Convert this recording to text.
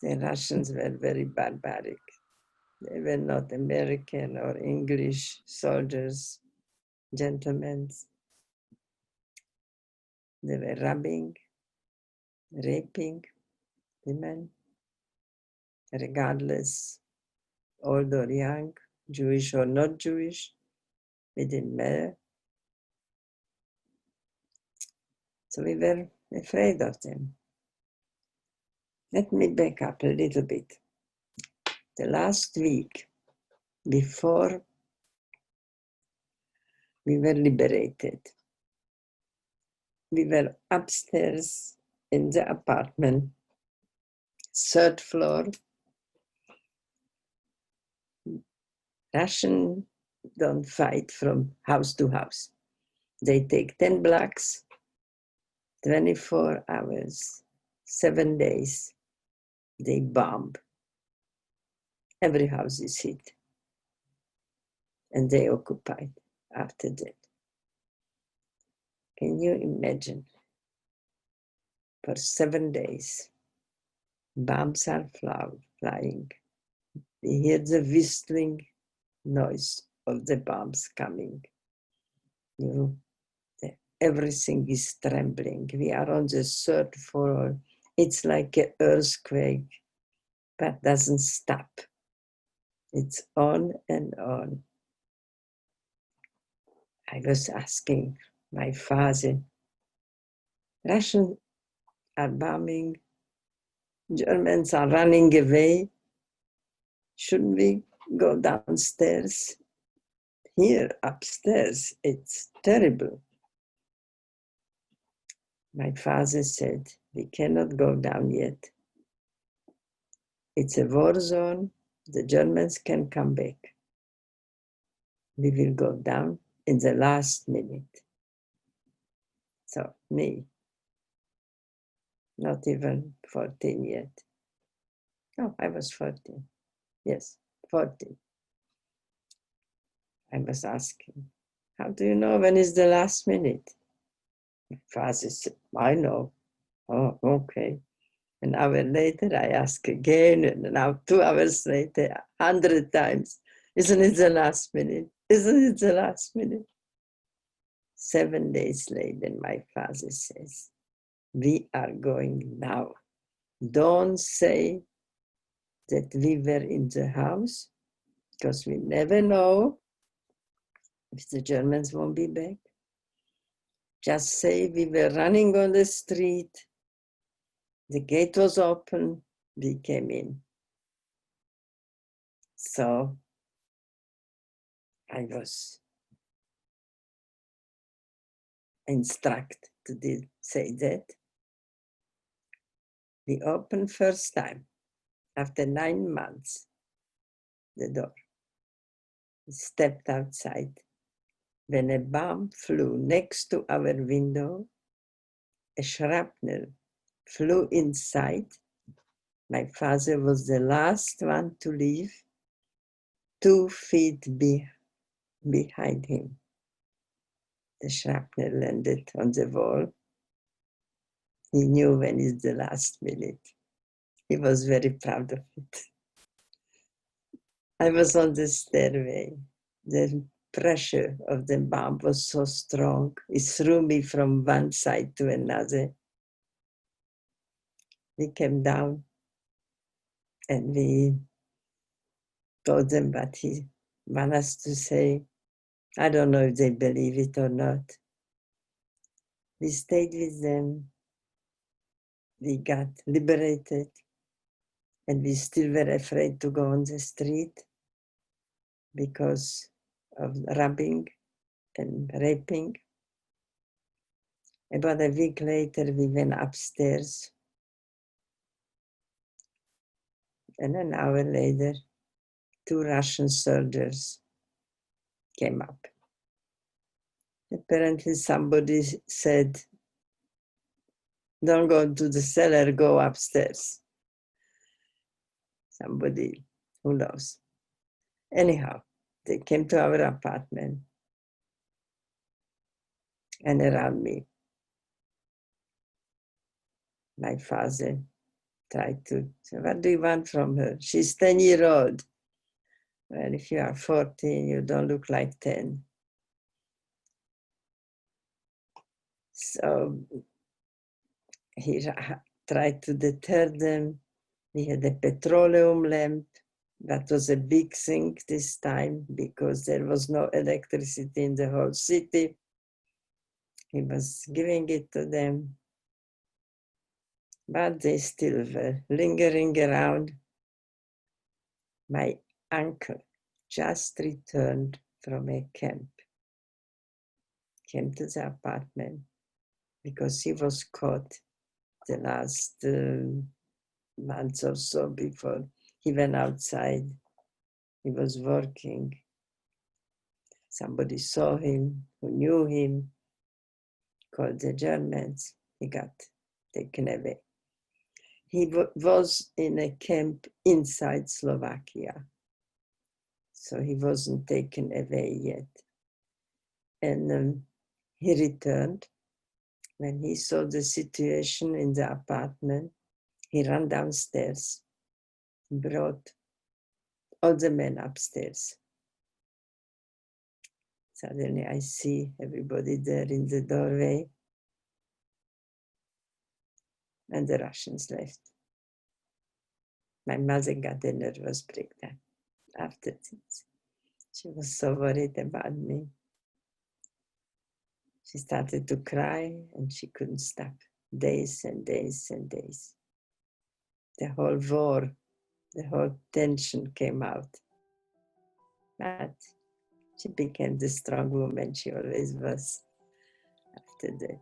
The Russians were very barbaric. They were not American or English soldiers, gentlemen. They were robbing, raping women, regardless, old or young, Jewish or not Jewish, it didn't matter. So we were afraid of them. Let me back up a little bit. The last week before we were liberated, we were upstairs in the apartment, third floor. Russians don't fight from house to house. They take 10 blocks, 24 hours, 7 days. They bomb. Every house is hit. And they occupied after that. Can you imagine? For 7 days, bombs are flying. We hear the whistling noise of the bombs coming. Everything is trembling. We are on the third floor. It's like an earthquake, but doesn't stop. It's on and on. I was asking my father, Russians are bombing, Germans are running away. Shouldn't we go downstairs? Here, upstairs, it's terrible. My father said, we cannot go down yet. It's a war zone. The Germans can come back. We will go down in the last minute. So me, not even 14 yet. Oh, I was 14. Yes, 14. I was asking, how do you know when is the last minute? My father said, I know. Oh, okay. An hour later, I ask again, and now 2 hours later, 100 times. Isn't it the last minute? Isn't it the last minute? 7 days later, my father says, we are going now. Don't say that we were in the house, because we never know if the Germans won't be back. Just say we were running on the street. The gate was open. We came in. So I was instructed to say that. We opened first time, after 9 months, the door. We stepped outside. When a bomb flew next to our window, a shrapnel flew inside. My father was the last one to leave, 2 feet behind him. The shrapnel landed on the wall. He knew when is the last minute. He was very proud of it. I was on the stairway. The pressure of the bomb was so strong. It threw me from one side to another. We came down and we told them what he wanted us to say. I don't know if they believe it or not. We stayed with them. We got liberated, and we still were afraid to go on the street because of robbing and raping. About a week later, we went upstairs, and an hour later, 2 Russian soldiers came up. Apparently somebody said, don't go to the cellar, go upstairs. Somebody, who knows. Anyhow, they came to our apartment and around me. My father tried to say, what do you want from her? She's 10-year old. Well, if you are 14, you don't look like 10. So he tried to deter them. We had a petroleum lamp. That was a big thing this time because there was no electricity in the whole city. He was giving it to them, but they still were lingering around. My uncle just returned from a camp, came to the apartment because he was caught the last month or so before he went outside. He was working. Somebody saw him, who knew him, called the Germans. He got taken away. He was in a camp inside Slovakia, so he wasn't taken away yet. And he returned. When he saw the situation in the apartment, he ran downstairs, brought all the men upstairs. Suddenly I see everybody there in the doorway, and the Russians left. My mother got a nervous breakdown after this. She was so worried about me. She started to cry and she couldn't stop. Days and days and days. The whole war, the whole tension came out. But she became the strong woman she always was after that.